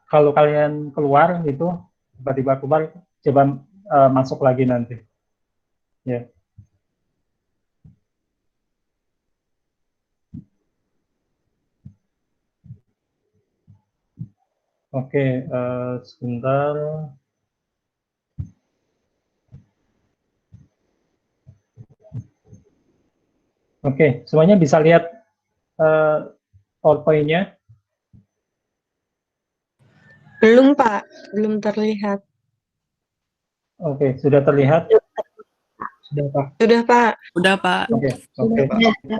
kalau kalian keluar gitu, tiba-tiba keluar, coba masuk lagi nanti. Ya. Oke, sebentar. Oke, semuanya bisa lihat PowerPoint-nya? Belum, Pak. Belum terlihat. Oke, sudah terlihat? Sudah, Pak? Sudah, Pak. Udah, Pak. Oke, oke.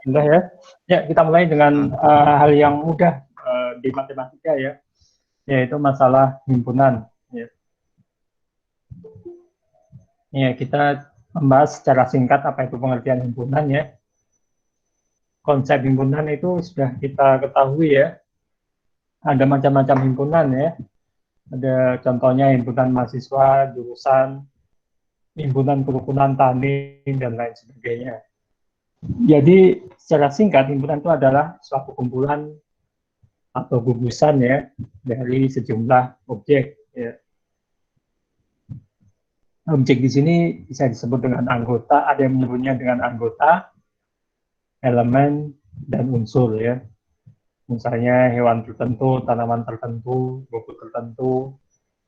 Sudah ya. Ya, kita mulai dengan hal yang mudah di matematika ya, yaitu masalah himpunan. Ya. Ya, kita membahas secara singkat apa itu pengertian himpunan ya. Konsep himpunan itu sudah kita ketahui ya. Ada macam-macam himpunan ya. Ada contohnya himpunan mahasiswa, jurusan, himpunan kerukunan tani, dan lain sebagainya. Jadi secara singkat, himpunan itu adalah suatu kumpulan atau gugusan ya dari sejumlah objek. Ya. Objek di sini bisa disebut dengan anggota, ada yang menyebutnya dengan anggota, elemen, dan unsur ya. Misalnya hewan tertentu, tanaman tertentu, buku tertentu,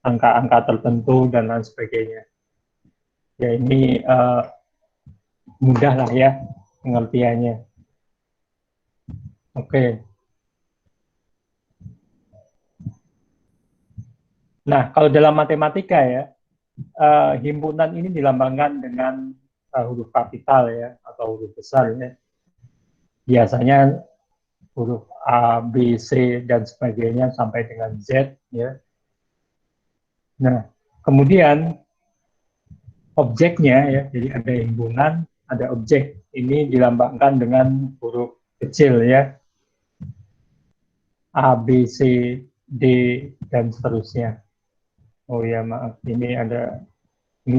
angka-angka tertentu, dan lain sebagainya. Ya ini mudah lah ya pengertiannya. Oke. Nah, kalau dalam matematika ya, himpunan ini dilambangkan dengan huruf kapital ya, atau huruf besar ya. Biasanya huruf A, B, C, dan sebagainya sampai dengan Z ya. Nah, kemudian objeknya ya, jadi ada himpunan, ada objek. Ini dilambangkan dengan huruf kecil ya, A, B, C, D, dan seterusnya. Oh ya maaf, ini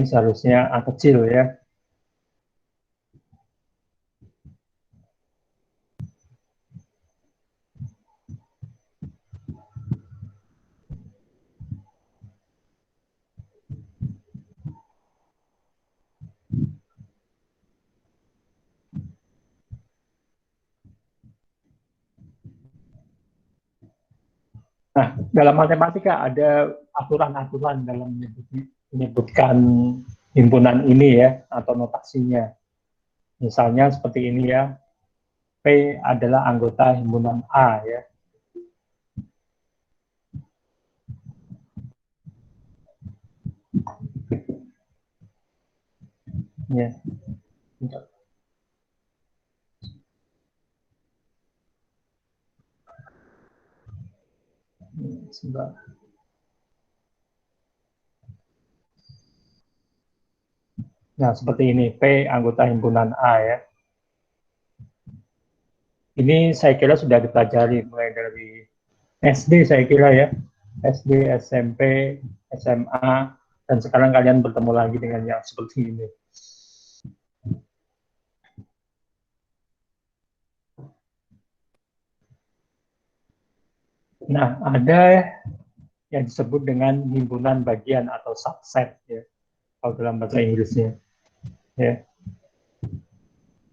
seharusnya A kecil ya. Nah, dalam matematika ada aturan-aturan dalam menyebutkan himpunan ini ya, atau notasinya. Misalnya seperti ini ya, P adalah anggota himpunan A ya. Ya. Sebentar. Nah, seperti ini, P anggota himpunan A ya. Ini saya kira sudah dipelajari mulai dari SD saya kira ya. SD, SMP, SMA, dan sekarang kalian bertemu lagi dengan yang seperti ini. Nah, ada yang disebut dengan himpunan bagian atau subset ya, kalau dalam bahasa Inggrisnya. Ya.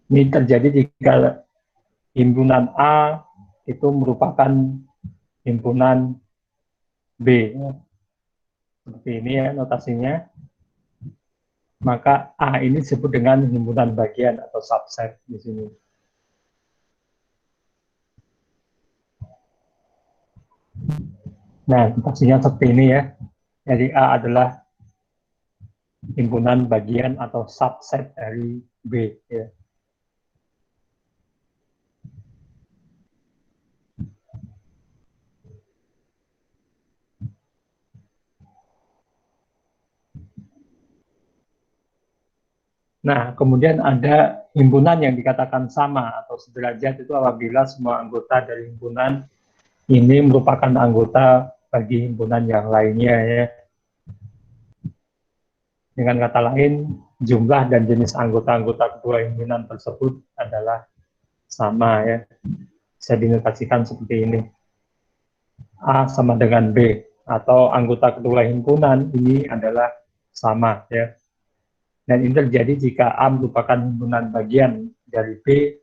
Ini terjadi jika himpunan A itu merupakan himpunan B. Ya. Seperti ini ya notasinya. Maka A ini disebut dengan himpunan bagian atau subset di sini. Nah, notasinya seperti ini ya. Jadi A adalah himpunan bagian atau subset dari B. Ya. Nah, kemudian ada himpunan yang dikatakan sama atau sederajat itu apabila semua anggota dari himpunan ini merupakan anggota bagi himpunan yang lainnya ya. Dengan kata lain, jumlah dan jenis anggota-anggota kedua himpunan tersebut adalah sama ya. Bisa dinotasikan seperti ini. A sama dengan B. atau anggota ketua himpunan ini adalah sama ya. Dan ini terjadi jika A merupakan himpunan bagian dari B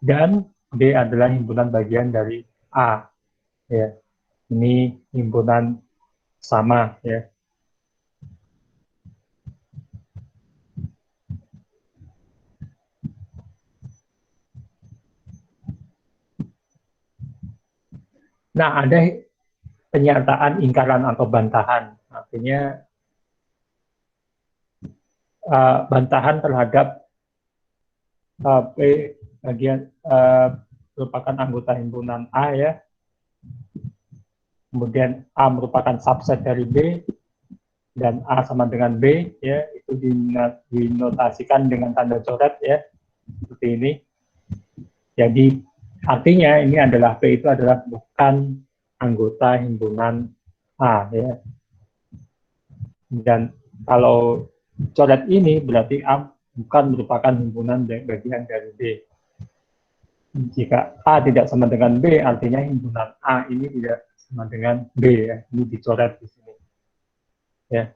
dan B adalah himpunan bagian dari A ya. Ini himpunan sama ya. Nah, ada pernyataan ingkaran atau bantahan. Artinya bantahan terhadap P bagian merupakan anggota himpunan A ya. Kemudian A merupakan subset dari B dan A sama dengan B ya, itu dinotasikan dengan tanda coret ya, seperti ini. Jadi artinya ini adalah P itu adalah bukan anggota himpunan A ya. Dan kalau coret ini berarti A bukan merupakan himpunan bagian dari B. Jika A tidak sama dengan B, artinya himpunan A ini tidak sama dengan B ya. Ini dicoret di sini. Ya.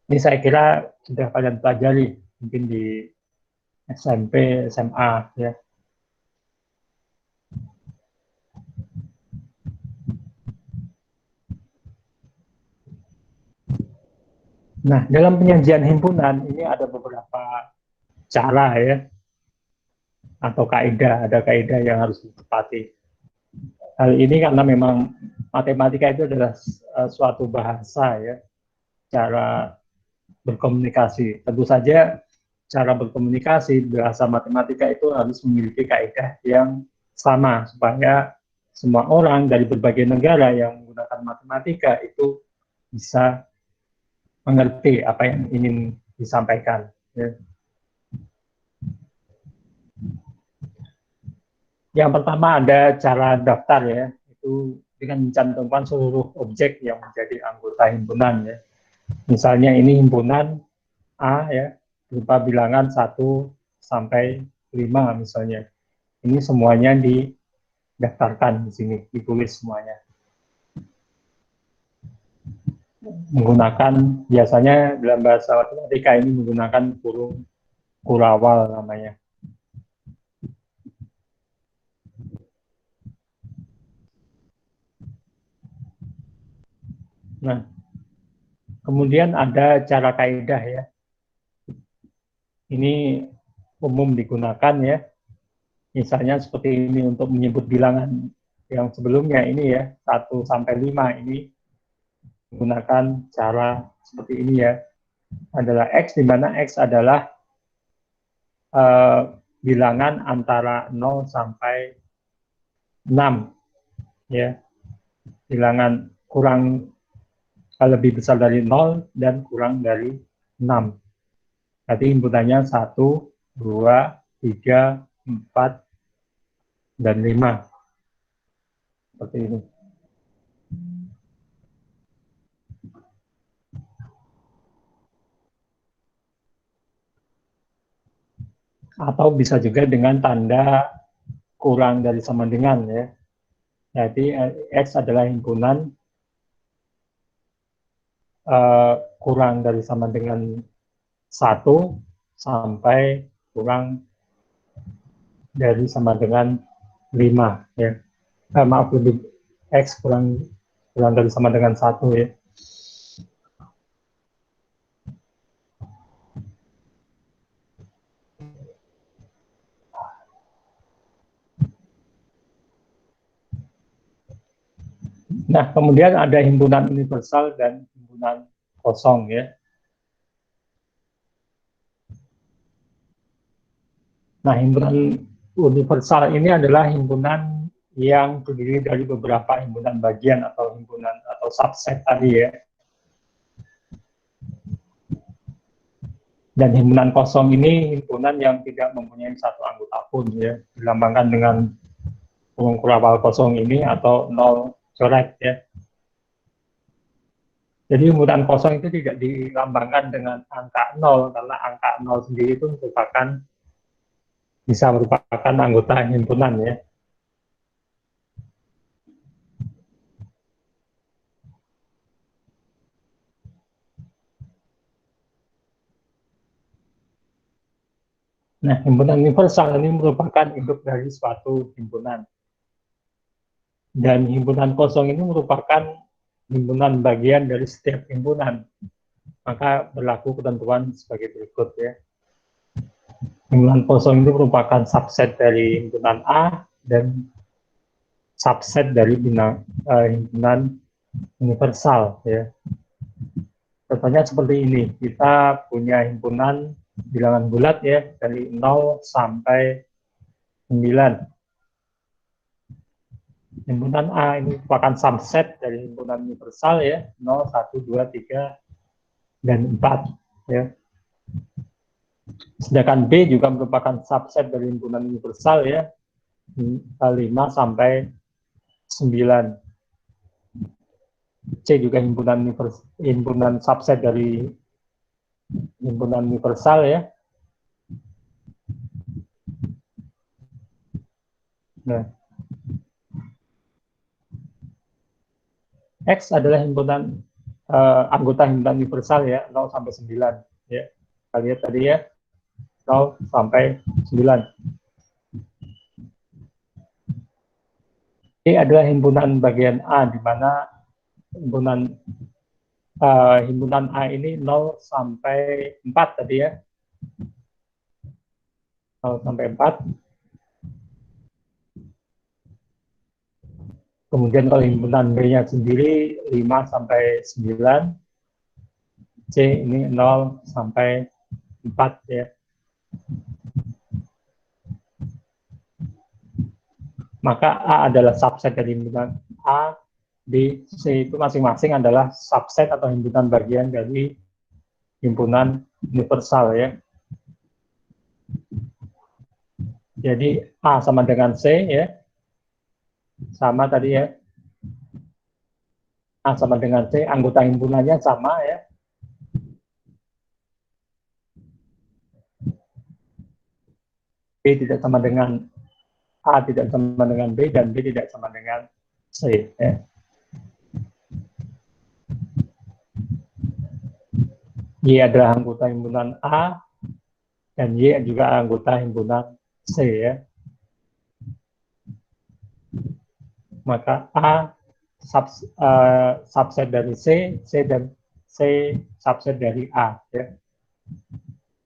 Ini saya kira sudah kalian pelajari mungkin di SMP, SMA ya. Nah, dalam penyajian himpunan ini ada beberapa cara ya, atau kaidah, ada kaidah yang harus ditepati. Hal ini karena memang matematika itu adalah suatu bahasa ya, cara berkomunikasi. Tentu saja cara berkomunikasi bahasa matematika itu harus memiliki kaidah yang sama supaya semua orang dari berbagai negara yang menggunakan matematika itu bisa mengerti apa yang ingin disampaikan. Ya. Yang pertama ada cara daftar ya, itu dengan mencantumkan seluruh objek yang menjadi anggota himpunan ya. Misalnya ini himpunan A ya, berupa bilangan 1 sampai 5 misalnya. Ini semuanya didaftarkan di sini, ditulis semuanya. Menggunakan, biasanya dalam bahasa matematika ini menggunakan kurung kurawal namanya. Nah, kemudian ada cara kaidah ya. Ini umum digunakan ya. Misalnya seperti ini untuk menyebut bilangan yang sebelumnya ini ya, 1 sampai 5 ini menggunakan cara seperti ini ya. Adalah X, di mana X adalah bilangan antara 0 sampai 6 ya. Bilangan kurang lebih besar dari 0 dan kurang dari 6. Jadi himpunannya 1, 2, 3, 4, dan 5. Seperti ini. Atau bisa juga dengan tanda kurang dari sama dengan ya. Jadi X adalah himpunan kurang dari sama dengan 1 sampai kurang dari sama dengan 5 ya. Maaf, lebih X kurang dari sama dengan 1 ya. Nah, kemudian ada himpunan universal dan himpunan kosong ya. Nah, himpunan universal ini adalah himpunan yang terdiri dari beberapa himpunan bagian atau himpunan atau subset tadi ya. Dan himpunan kosong ini himpunan yang tidak mempunyai satu anggota pun ya, dilambangkan dengan kurung kurawal kosong ini atau 0 coret ya. Jadi himpunan kosong itu tidak dilambangkan dengan angka 0 karena angka 0 sendiri itu bisa merupakan anggota himpunan ya. Nah, himpunan universal ini merupakan induk dari suatu himpunan. Dan himpunan kosong ini merupakan himpunan bagian dari setiap himpunan. Maka berlaku ketentuan sebagai berikut ya. Himpunan kosong itu merupakan subset dari himpunan A dan subset dari himpunan universal ya. Contohnya seperti ini, kita punya himpunan bilangan bulat ya, dari 0 sampai 9. Himpunan A ini merupakan subset dari himpunan universal ya, 0, 1, 2, 3, dan 4 ya. Sedangkan B juga merupakan subset dari himpunan universal ya, 5 sampai 9. C juga himpunan subset dari himpunan universal ya. Nah, X adalah anggota himpunan universal ya, 0 sampai 9 ya. Kita lihat tadi ya, 0 sampai 9. Y adalah himpunan bagian A, di mana himpunan A ini 0 sampai 4 tadi ya. 0 sampai 4. Kemudian kalau himpunan B-nya sendiri 5 sampai 9. C ini 0 sampai 4 ya. Maka A adalah subset dari himpunan A, B, C itu masing-masing adalah subset atau himpunan bagian dari himpunan universal ya. Jadi A sama dengan C ya. Sama tadi ya. A sama dengan C, anggota himpunannya sama ya. B tidak sama dengan A, tidak sama dengan B, dan B tidak sama dengan C ya. Y adalah anggota himpunan A, dan Y juga anggota himpunan C ya. Maka A subset dari C, dan C subset dari A ya.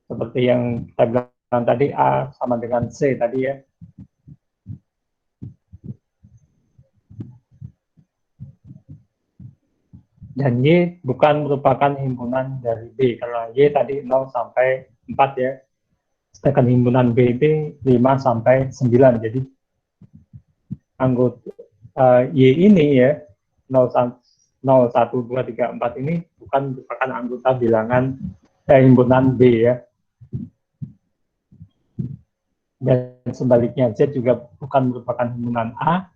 Seperti yang kita bilang tadi, A sama dengan C tadi ya. Dan Y bukan merupakan himpunan dari B, karena Y tadi 0 sampai 4 ya. Sedangkan himpunan B itu 5 sampai 9. Jadi anggota Y ini ya, 0, 1, 2, 3, 4 ini bukan merupakan anggota bilangan himpunan B ya. Dan sebaliknya, Z juga bukan merupakan himpunan A,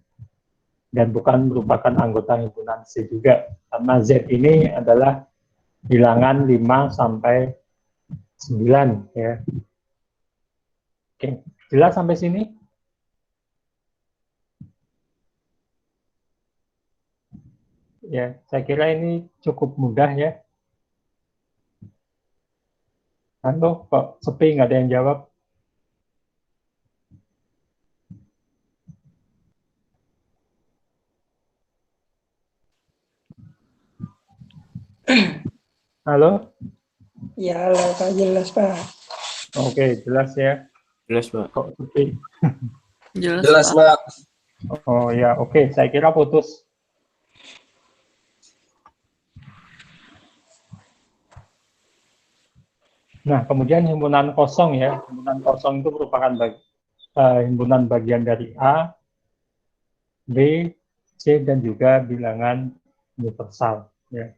dan bukan merupakan anggota himpunan C juga. Karena Z ini adalah bilangan 5 sampai 9 ya. Oke, jelas sampai sini? Ya, saya kira ini cukup mudah ya. Halo, kok sepi nggak ada yang jawab? Halo? Ya, halo Pak, jelas Pak. Oke, jelas ya. Jelas, Pak. Kok sepi? Jelas, Pak. Oh ya, oke. Saya kira putus. Nah, kemudian himpunan kosong ya. Himpunan kosong itu merupakan himpunan bagian dari A, B, C, dan juga bilangan universal. Ya.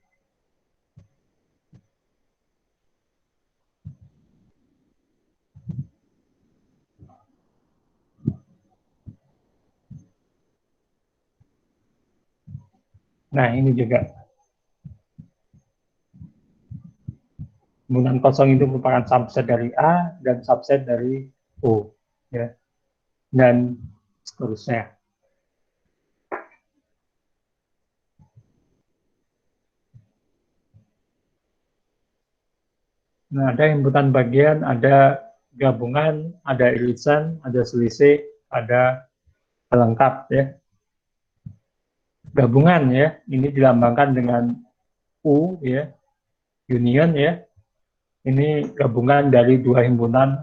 Nah, ini juga. Himpunan kosong itu merupakan subset dari A dan subset dari O. Ya. Dan seterusnya. Nah, ada himpunan bagian, ada gabungan, ada irisan, ada selisih, ada pelengkap ya. Gabungan ya, ini dilambangkan dengan U ya, union ya. Ini gabungan dari dua himpunan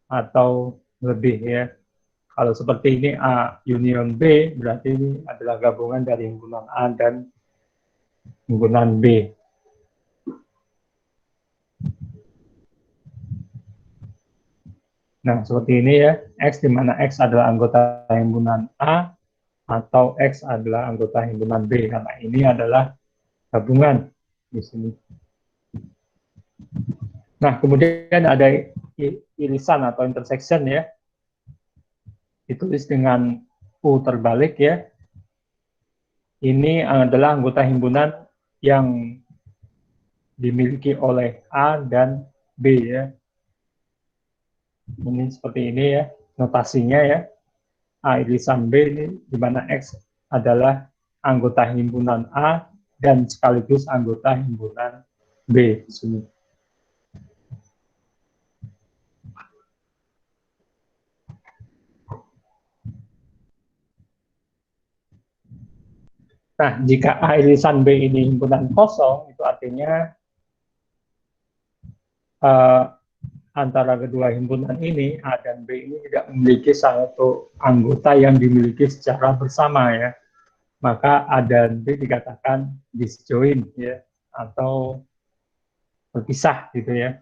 atau lebih ya. Kalau seperti ini A union B, berarti ini adalah gabungan dari himpunan A dan himpunan B. Nah, seperti ini ya, X di mana X adalah anggota himpunan A atau X adalah anggota himpunan B, karena ini adalah gabungan di sini. Nah, kemudian ada irisan atau intersection ya, ditulis dengan U terbalik ya. Ini adalah anggota himpunan yang dimiliki oleh A dan B ya. Ini seperti ini ya, notasinya ya. A irisan B ini di mana X adalah anggota himpunan A dan sekaligus anggota himpunan B di sini. Nah, jika A irisan B ini himpunan kosong, itu artinya antara kedua himpunan ini, A dan B ini tidak memiliki satu anggota yang dimiliki secara bersama ya. Maka A dan B dikatakan disjoint ya, atau berpisah gitu ya.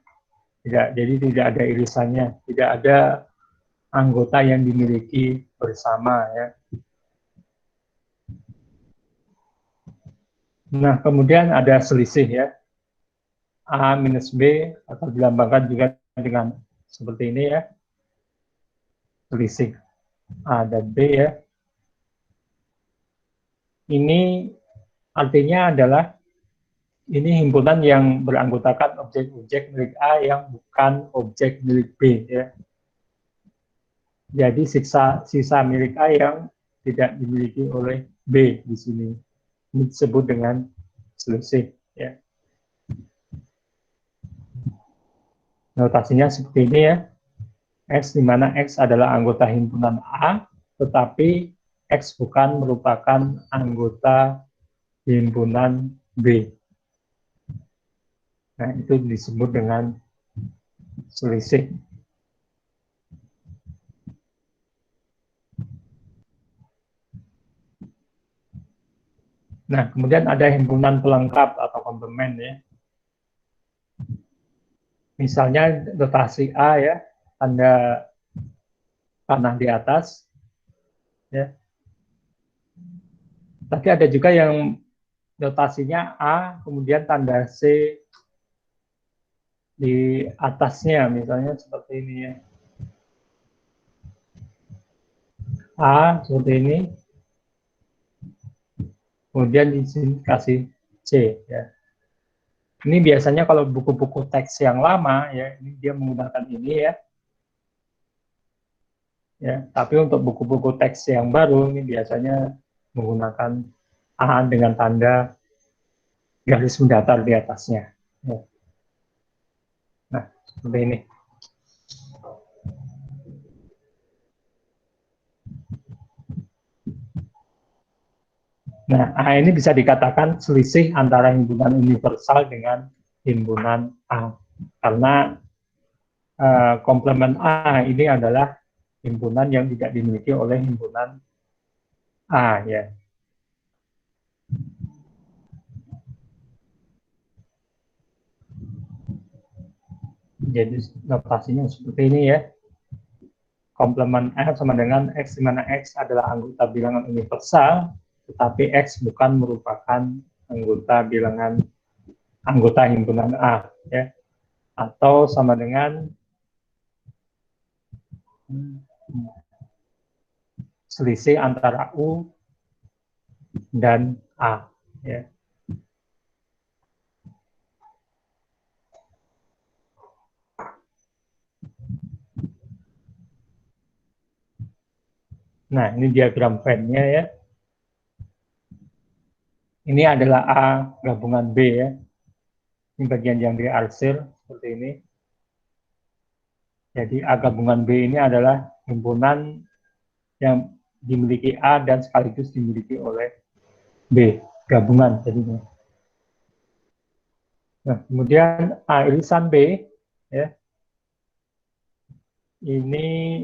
Jadi tidak ada irisannya, tidak ada anggota yang dimiliki bersama ya. Nah, kemudian ada selisih ya. A minus B atau dilambangkan juga dengan seperti ini ya. Selisih A dan B ya. Ini artinya adalah ini himpunan yang beranggotakan objek-objek milik A yang bukan objek milik B ya. Jadi sisa milik A yang tidak dimiliki oleh B di sini. Ini disebut dengan selisih ya. Notasinya seperti ini ya. X di mana X adalah anggota himpunan A, tetapi X bukan merupakan anggota himpunan B. Nah, itu disebut dengan selisih. Nah, kemudian ada himpunan pelengkap atau komplement ya. Misalnya notasi A ya, tanda panah di atas ya. Tapi ada juga yang notasinya A kemudian tanda C di atasnya, misalnya seperti ini ya. A seperti ini. Kemudian di sini kasih C ya. Ini biasanya kalau buku-buku teks yang lama ya, ini dia menggunakan ini ya. Ya, tapi untuk buku-buku teks yang baru ini biasanya menggunakan A dengan tanda garis mendatar di atasnya. Ya. Nah, seperti ini. Nah, A ini bisa dikatakan selisih antara himpunan universal dengan himpunan A. Karena komplement A ini adalah himpunan yang tidak dimiliki oleh himpunan A ya. Jadi notasinya seperti ini ya. Komplement F sama dengan X, di mana X adalah anggota bilangan universal, tetapi X bukan merupakan anggota himpunan A ya. Atau sama dengan selisih antara U dan A ya. Nah, ini diagram Venn-nya ya. Ini adalah A gabungan B ya. Ini bagian yang diarsir seperti ini. Jadi A gabungan B ini adalah himpunan yang dimiliki A dan sekaligus dimiliki oleh B, gabungan jadinya. Nah, kemudian A irisan B, ya, ini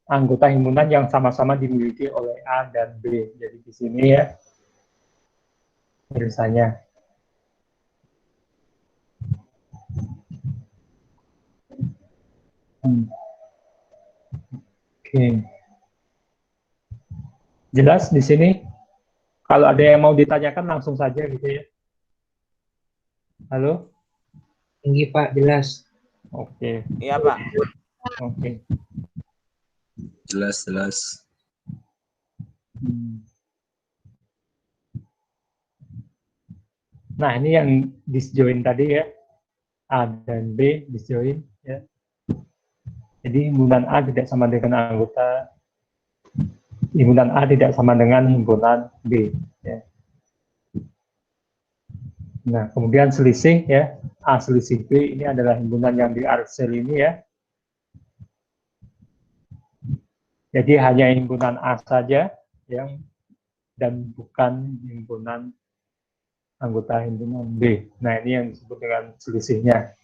anggota himpunan yang sama-sama dimiliki oleh A dan B. Jadi di sini ya irisannya. Oke. Jelas di sini? Kalau ada yang mau ditanyakan langsung saja gitu ya. Halo? Tinggi Pak, jelas. Oke. Iya Pak. Oke. Jelas. Nah, ini yang disjoin tadi ya. A dan B disjoin ya. Jadi himpunan A tidak sama dengan anggota, himpunan A tidak sama dengan himpunan B ya. Nah, kemudian selisih ya. A selisih B ini adalah himpunan yang diarsir ini ya. Jadi hanya himpunan A saja yang dan bukan himpunan anggota himpunan B. Nah, ini yang disebut dengan selisihnya.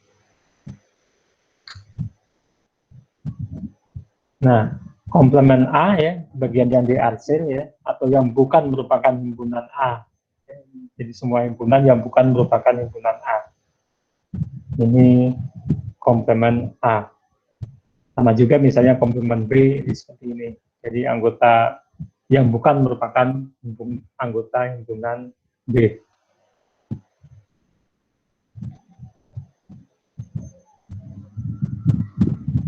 Nah, komplemen A ya, bagian yang diarsir ya, atau yang bukan merupakan himpunan A. Jadi semua himpunan yang bukan merupakan himpunan A. Ini komplemen A. Sama juga misalnya komplemen B seperti ini. Jadi anggota yang bukan merupakan anggota himpunan B.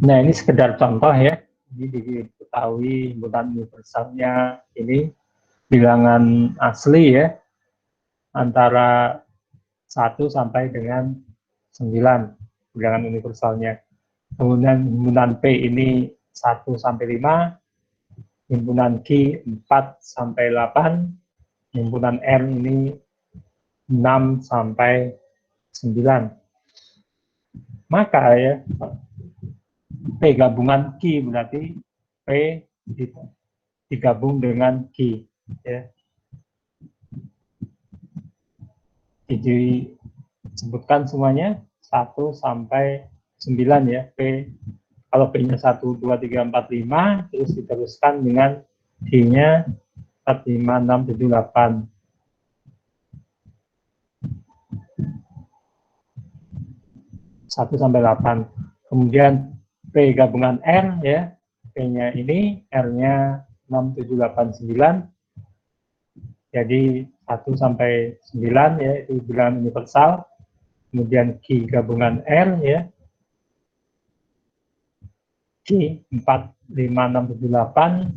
Nah, ini sekedar contoh ya. Ini diketahui himpunan universalnya ini bilangan asli ya, antara 1 sampai dengan 9 bilangan universalnya. Kemudian himpunan P ini 1 sampai 5, himpunan Q 4 sampai 8, himpunan R ini 6 sampai 9. Maka ya P gabungan Q berarti P digabung dengan Q ya. Disebutkan semuanya 1 sampai 9 ya. P kalau P-nya 1 2 3 4 5 terus diteruskan dengan Q-nya 4 5 6 7 8. Satu sampai 8. Kemudian P gabungan R ya. P-nya ini, R-nya 6 7 8 9. Jadi 1 sampai 9 ya, itu bilangan universal. Kemudian Q gabungan R ya. Q 4 5 6 7 8.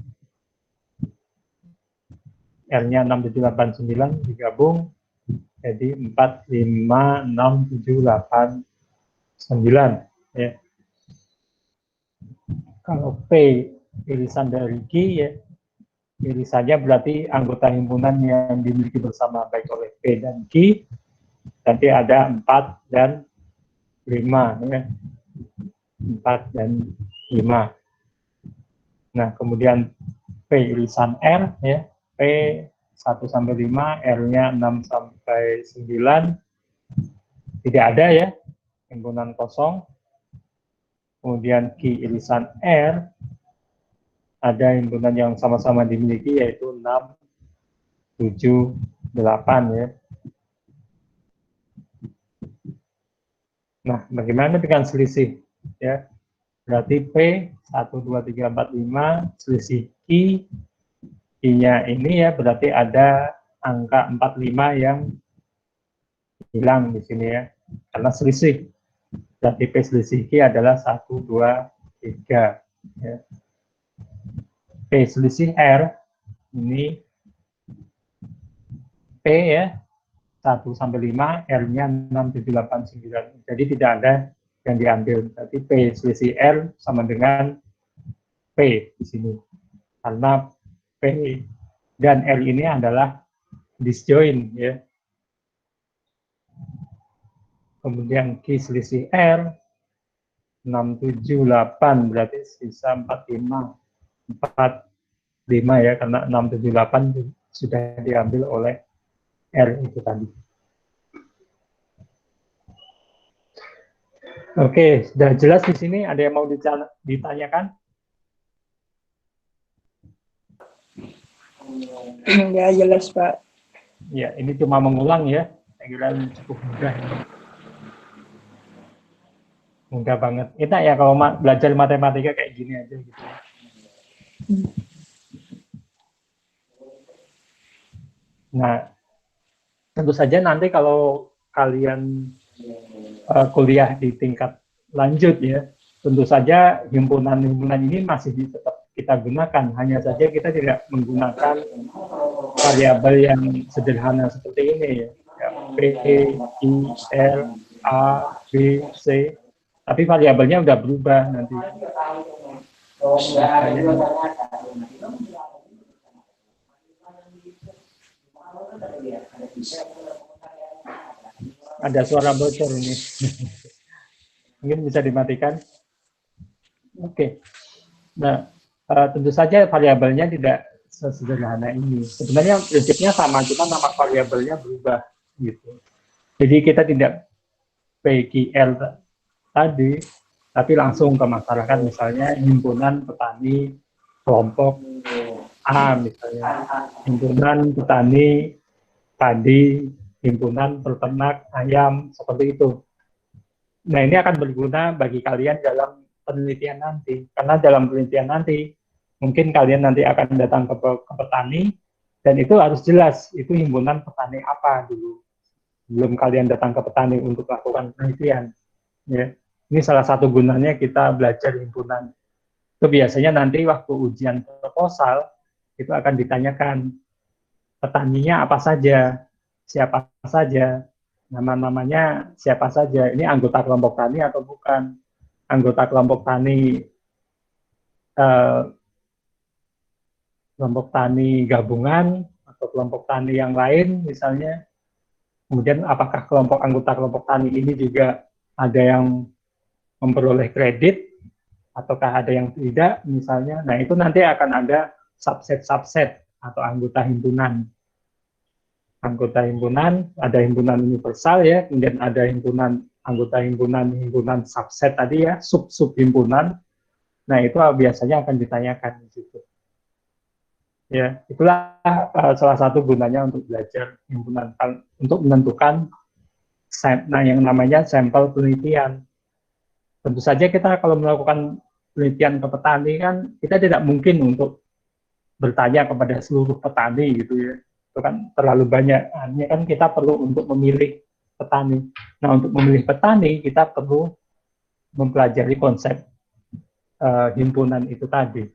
R-nya 6 7 8 9 digabung jadi 4 5 6 7 8 9 ya. Kalau P irisan dari Q ya, irisannya berarti anggota himpunan yang dimiliki bersama baik oleh P dan Q. Nanti ada 4 dan 5 ya. 4 dan 5. Nah, kemudian P irisan R ya. P 1 sampai 5, R-nya 6 sampai 9. Tidak ada ya himpunan kosong. Kemudian Q irisan R, ada himpunan yang sama-sama dimiliki yaitu 6, 7, 8 ya. Nah, bagaimana dengan selisih? Ya, berarti P 1, 2, 3, 4, 5, selisih Q, Q-nya ini ya berarti ada angka 45 yang hilang di sini ya, karena selisih. Berarti P selisih Q adalah 1, 2, 3 ya. P selisih R ini P ya 1 sampai 5, R-nya 6, 7, 8, 9. Jadi tidak ada yang diambil. Berarti P selisih R sama dengan P di sini. Karena P dan R ini adalah disjoin ya. Kemudian Q selisih R 678 berarti sisa 45 ya, karena 678 sudah diambil oleh R itu tadi. Oke, sudah jelas di sini. Ada yang mau ditanyakan? Ya, jelas, Pak. Ya, ini cuma mengulang ya. Saya kira cukup mudah. Mudah banget. Enak ya kalau belajar matematika kayak gini aja gitu. Nah, tentu saja nanti kalau kalian kuliah di tingkat lanjut ya, tentu saja himpunan-himpunan ini masih tetap kita gunakan. Hanya saja kita tidak menggunakan variabel yang sederhana seperti ini ya. P, I, R, A, B, C. Tapi variabelnya udah berubah nanti. Ada suara bocor ini. Mungkin bisa dimatikan. Oke. Nah, tentu saja variabelnya tidak sesederhana ini. Sebenarnya prinsipnya sama, cuma nama variabelnya berubah gitu. Jadi kita tidak PQR tadi, tapi langsung ke masyarakat, misalnya himpunan petani kelompok A, misalnya himpunan petani padi, himpunan peternak ayam, seperti itu. Nah, ini akan berguna bagi kalian dalam penelitian nanti, karena dalam penelitian nanti mungkin kalian nanti akan datang ke petani, dan itu harus jelas itu himpunan petani apa dulu, belum kalian datang ke petani untuk melakukan penelitian. Ya, ini salah satu gunanya kita belajar himpunan. Itu biasanya nanti waktu ujian proposal itu akan ditanyakan petaninya apa saja, siapa saja, nama-namanya siapa saja, ini anggota kelompok tani atau bukan, anggota kelompok tani gabungan atau kelompok tani yang lain misalnya. Kemudian apakah anggota kelompok tani ini juga ada yang memperoleh kredit ataukah ada yang tidak misalnya. Nah, itu nanti akan ada subset-subset atau anggota himpunan. Anggota himpunan, ada himpunan universal ya, kemudian ada anggota himpunan subset tadi ya, sub-sub himpunan. Nah, itu biasanya akan ditanyakan di situ. Ya, itulah salah satu gunanya untuk belajar himpunan, untuk menentukan yang namanya sampel penelitian. Tentu saja kita kalau melakukan penelitian ke petani kan, kita tidak mungkin untuk bertanya kepada seluruh petani gitu ya. Itu kan terlalu banyak. Hanya kan kita perlu untuk memilih petani. Nah, untuk memilih petani kita perlu mempelajari konsep himpunan itu tadi.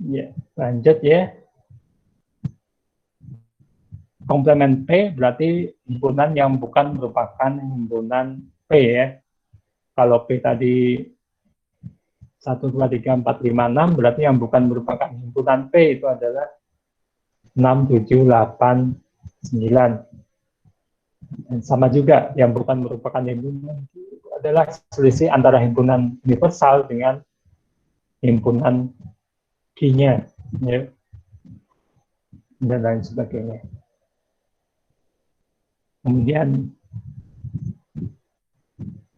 Ya, lanjut ya. Komplemen P berarti himpunan yang bukan merupakan himpunan P ya. Kalau P tadi 1, 2, 3, 4, 5, 6 berarti yang bukan merupakan himpunan P itu adalah 6, 7, 8, 9. Dan sama juga yang bukan merupakan himpunan itu adalah selisih antara himpunan universal dengan himpunan Q-nya ya. Dan lain sebagainya. Kemudian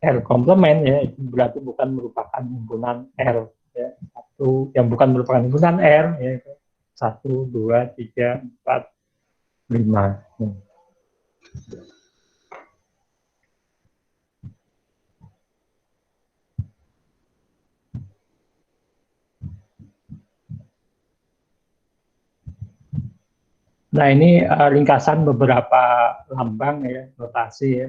R komplement ya, itu berarti bukan merupakan himpunan R ya. Satu yang bukan merupakan himpunan R ya, 1, 2, 3, 4, 5. Nah, ini ringkasan beberapa lambang ya, notasi ya.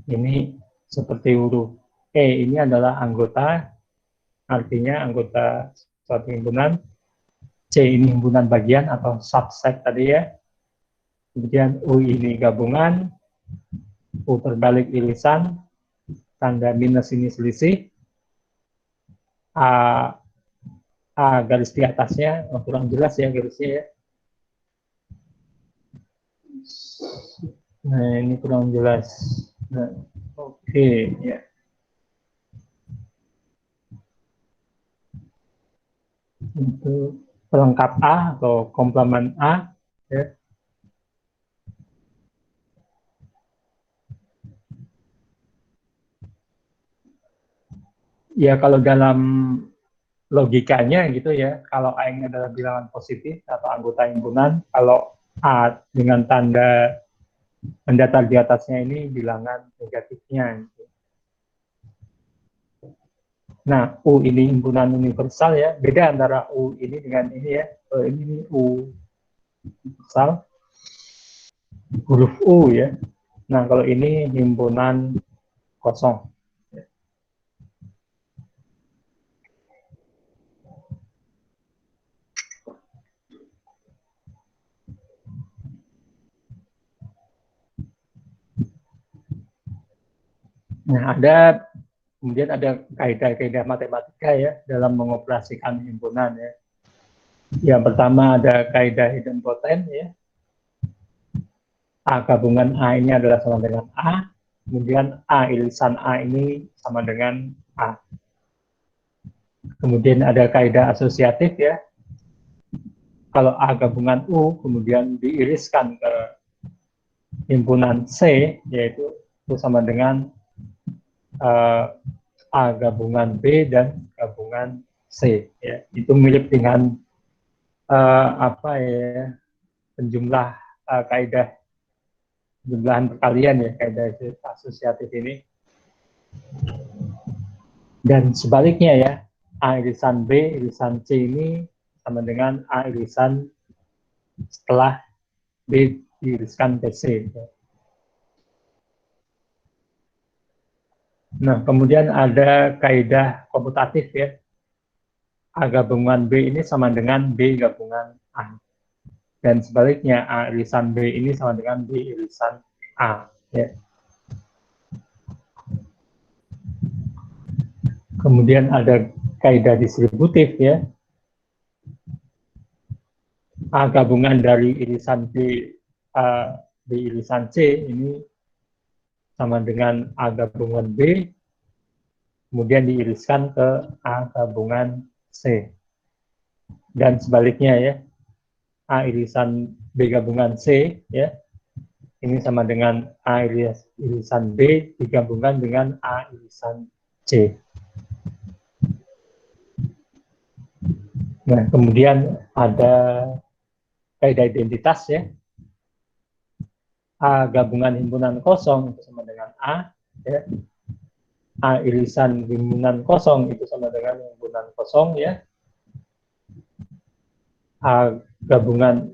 Ini seperti huruf E, ini adalah anggota, artinya anggota suatu himpunan. C ini himpunan bagian atau subset tadi ya. Kemudian U ini gabungan, U terbalik irisan, tanda minus ini selisih, garis di atasnya, kurang jelas ya garisnya ya. Nah, ini kurang jelas. Nah, oke, ya. Itu pelengkap A atau komplement A, ya. Ya, kalau dalam logikanya gitu ya, kalau A ini adalah bilangan positif atau anggota himpunan, kalau A dengan tanda mendatar di atasnya ini bilangan negatifnya. Gitu. Nah, U ini himpunan universal ya, beda antara U ini dengan ini ya. Ini U universal, huruf U ya. Nah, kalau ini himpunan kosong. Nah, kemudian ada kaidah-kaidah matematika ya dalam mengoperasikan himpunan ya. Yang pertama ada kaidah idempoten ya. A gabungan A ini adalah sama dengan A, kemudian A irisan A ini sama dengan A. Kemudian ada kaidah asosiatif ya. Kalau A gabungan U kemudian diiriskan ke himpunan C, yaitu itu sama dengan A gabungan B dan gabungan C. Ya. Itu mirip dengan apa ya, penjumlah kaidah jumlahan perkalian ya, kaidah asosiatif ini. Dan sebaliknya ya, A irisan B irisan C ini sama dengan A irisan setelah B diiriskan ke C. Nah, kemudian ada kaidah komutatif ya. A gabungan B ini sama dengan B gabungan A. Dan sebaliknya A irisan B ini sama dengan B irisan A. Ya. Kemudian ada kaidah distributif ya. A gabungan dari irisan B irisan C ini sama dengan A gabungan B, kemudian diiriskan ke A gabungan C. Dan sebaliknya ya, A irisan B gabungan C ya, ini sama dengan A irisan B digabungkan dengan A irisan C. Nah, kemudian ada kaidah identitas ya. A gabungan himpunan kosong itu sama dengan A, ya. A irisan himpunan kosong itu sama dengan himpunan kosong ya. A gabungan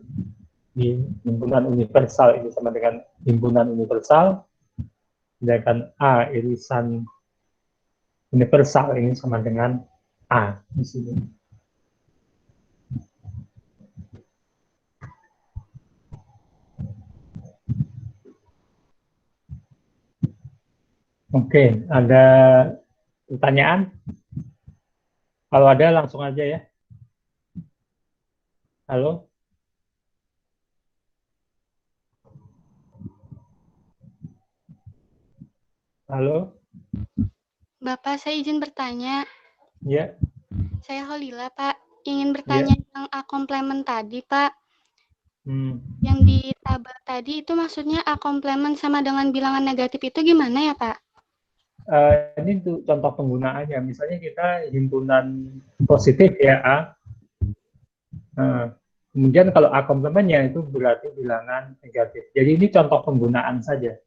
di himpunan universal ini sama dengan himpunan universal, sedangkan A irisan universal ini sama dengan A di sini. Oke, ada pertanyaan? Kalau ada langsung aja ya. Halo? Halo? Bapak, saya izin bertanya. Ya. Saya Holila, Pak. Ingin bertanya tentang A komplement tadi, Pak. Yang di tabel tadi itu maksudnya A komplement sama dengan bilangan negatif itu gimana ya, Pak? Ini untuk contoh penggunaannya. Misalnya kita himpunan positif ya A. Kemudian kalau A komplementnya itu berarti bilangan negatif. Jadi ini contoh penggunaan saja.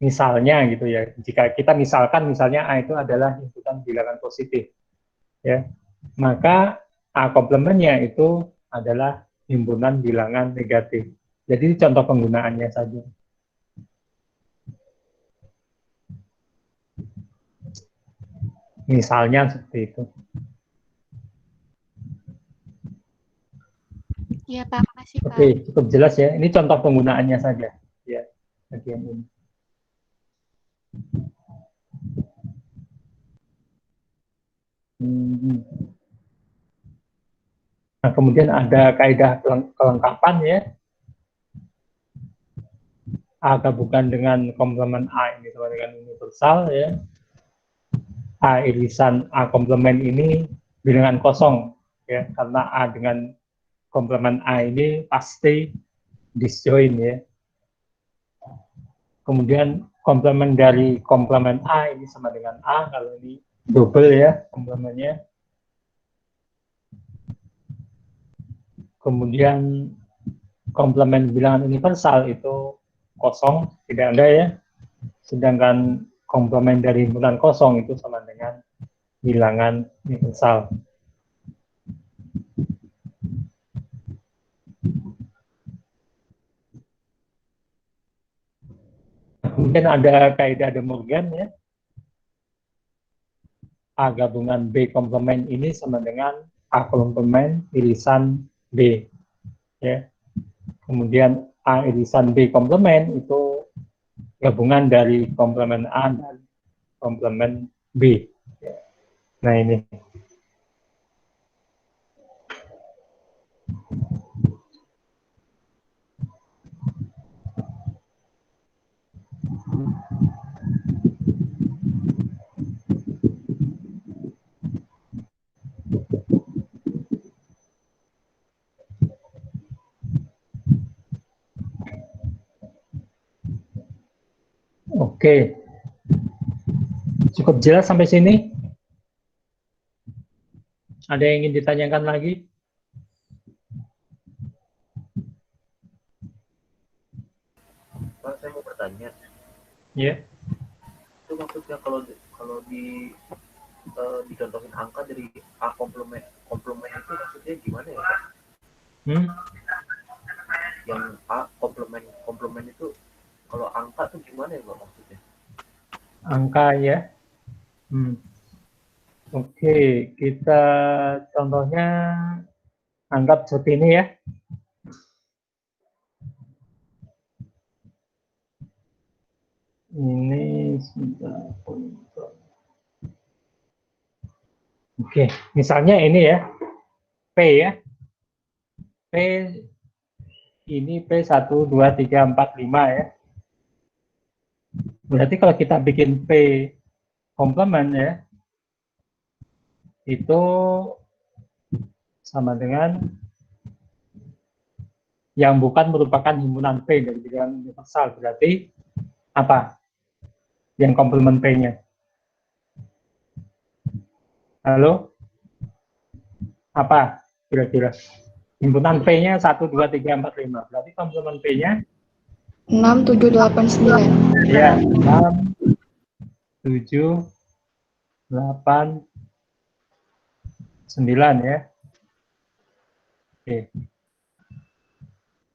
Misalnya gitu ya. Jika kita misalnya A itu adalah himpunan bilangan positif, ya, maka A komplementnya itu adalah himpunan bilangan negatif. Jadi ini contoh penggunaannya saja. Misalnya seperti itu. Iya, Pak. Makasih, Pak. Oke, cukup jelas ya. Ini contoh penggunaannya saja. Ya, bagian ini. Nah, kemudian ada kaidah kelengkapan ya. A gabungan dengan komplement A ini sama dengan universal ya. A irisan A komplement ini bilangan kosong ya, karena A dengan komplement A ini pasti disjoin ya. Kemudian komplement dari komplement A ini sama dengan A, kalau ini double ya komplementnya. Kemudian komplement bilangan universal itu kosong, tidak ada ya. Sedangkan komplement dari himpunan kosong itu sama dengan bilangan universal. Kemudian ada kaidah De Morgan ya. A gabungan B komplement ini sama dengan A komplement irisan B. Ya. Kemudian A irisan B komplement itu gabungan dari komplement A dan komplement B. Ya. Nah ini. Oke. Cukup jelas sampai sini? Ada yang ingin ditanyakan lagi? Pak, saya mau bertanya. Ya. Itu maksudnya kalau dicontohin angka dari A komplement itu maksudnya gimana ya, Pak? Yang A komplement itu kalau angka tuh gimana ya, Pak, maksudnya? Angka ya. Oke, kita contohnya anggap seperti ini ya. Ini sudah. Oke, misalnya ini ya, P ya. P ini P1, 2, 3, 4, 5 ya. Berarti kalau kita bikin P komplement ya, itu sama dengan yang bukan merupakan himpunan P dari bilangan universal. Berarti apa yang komplement P-nya? Halo? Apa kira-kira? Himpunan P-nya 1, 2, 3, 4, 5. Berarti komplement P-nya? 6, 7, 8, 9. Ya, 6, 7, 8, 9 ya. Oke.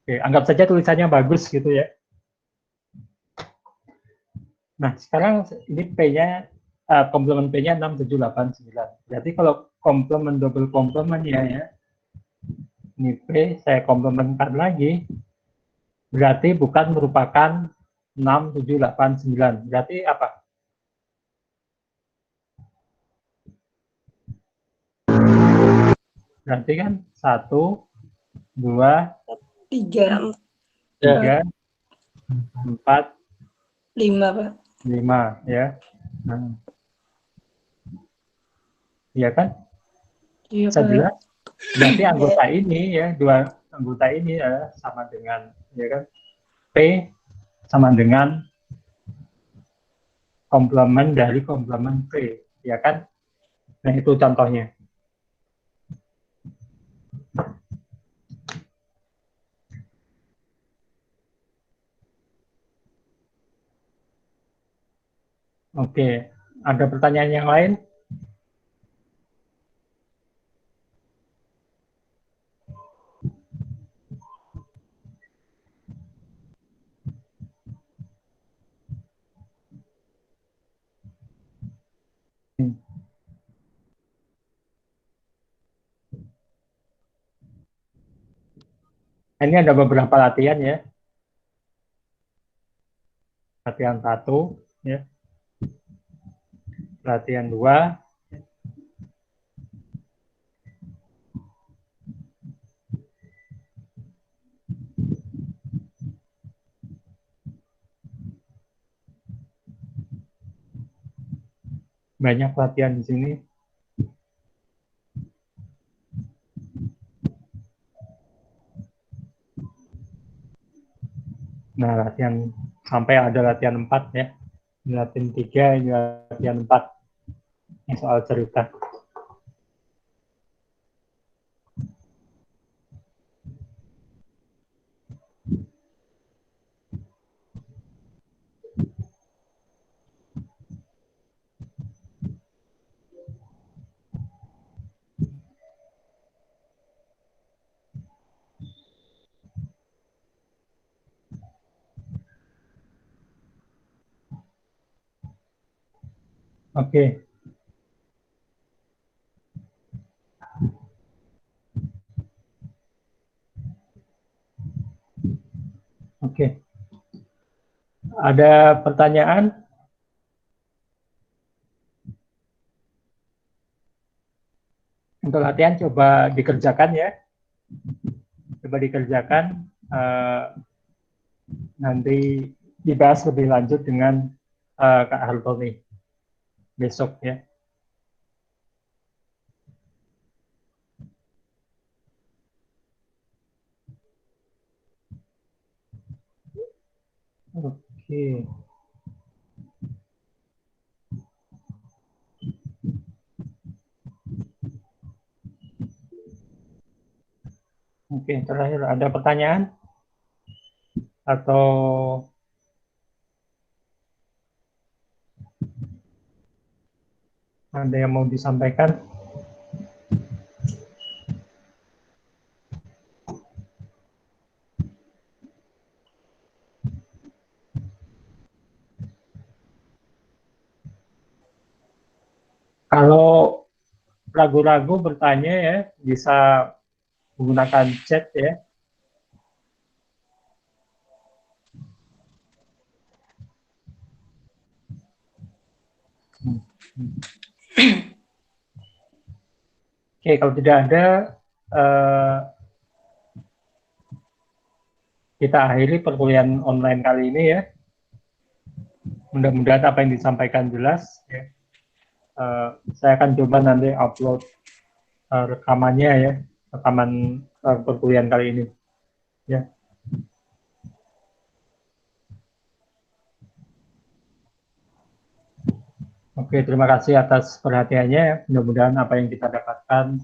Oke, anggap saja tulisannya bagus gitu ya. Nah, sekarang ini P-nya, komplement P-nya 6, 7, 8, 9. Berarti kalau komplement double komplementnya ya, ini P saya komplementkan lagi, berarti bukan merupakan 6, 7, 8, 9. Berarti apa? Berarti kan 1, 2, 3, 3, 4, 5, Pak. 5 ya. Nah. Iya kan? Iya, Bisa Pak. jelas? Berarti anggota ini ya, dua anggota ini sama dengan ya kan? P sama dengan komplement dari komplement P, ya kan? Nah, itu contohnya. Oke, ada pertanyaan yang lain? Ini ada beberapa latihan ya. Latihan 1, ya. Latihan 2. banyak latihan di sini. Nah, latihan sampai ada latihan 4 ya. Ini latihan 3, ini latihan 4. Ini soal cerita. Oke. Oke. Ada pertanyaan? Untuk latihan coba dikerjakan ya. Coba dikerjakan. Nanti dibahas lebih lanjut dengan Kak Hartoni besok ya. Oke. Oke, terakhir ada pertanyaan? Atau ada yang mau disampaikan? Kalau ragu-ragu bertanya ya, bisa menggunakan chat ya. Oke, kalau tidak ada, kita akhiri perkuliahan online kali ini ya. Mudah-mudahan apa yang disampaikan jelas. Ya. Saya akan coba nanti upload rekamannya ya, rekaman perkuliahan kali ini. Ya. Oke, terima kasih atas perhatiannya. Mudah-mudahan apa yang kita dapatkan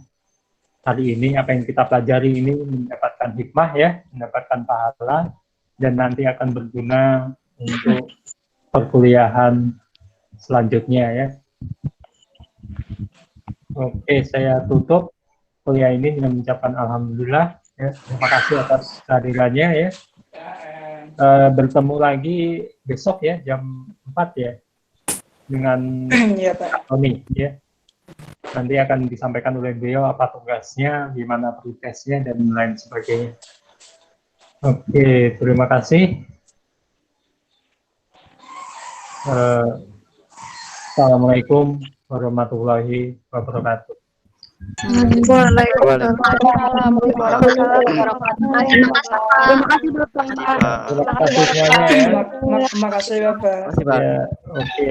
hari ini, apa yang kita pelajari ini mendapatkan hikmah ya, mendapatkan pahala, dan nanti akan berguna untuk perkuliahan selanjutnya ya. Oke, saya tutup kuliah ini dengan mengucapkan alhamdulillah. Ya. Terima kasih atas kehadirannya ya. Bertemu lagi besok ya, jam 4 ya. Dengan Pak Tony ya. Nanti akan disampaikan oleh beliau apa tugasnya, gimana prosesnya dan lain sebagainya. Oke, terima kasih. Assalamualaikum warahmatullahi wabarakatuh. Waalaikumsalam warahmatullahi wabarakatuh. Terima kasih semuanya ya. Terima kasih Bapak. Ya, oke.